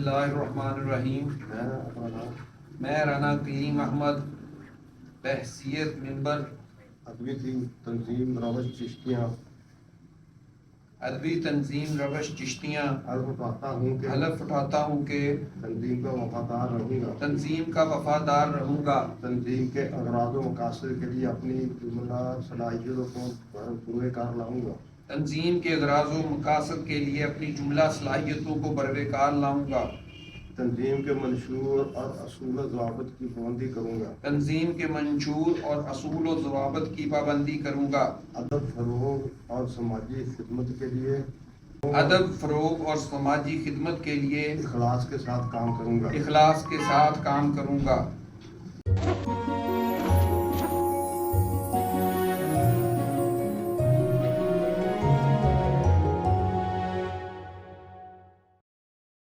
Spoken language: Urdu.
اللہ الرحمن الرحیم۔ میں رانا کلیم احمد بحیثیت ممبر ادبی تنظیم روش چشتیاں ادبی تنظیم روش چشتیاں حلف اٹھاتا ہوں کہ تنظیم کا وفادار رہوں گا تنظیم کے اغراض و مقاصد کے لیے اپنی جملہ صلاحیتوں کو بروئے کار لاؤں گا تنظیم کے اغراض و مقاصد کے لیے اپنی جملہ صلاحیتوں کو بروئے کار لاؤں گا تنظیم کے منشور اور اصول و ضوابط کی پابندی کروں گا تنظیم کے منشور اور اصول و ضوابط کی پابندی کروں گا ادب فروغ اور سماجی خدمت کے لیے اخلاص کے ساتھ کام کروں گا اخلاص کے ساتھ کام کروں گا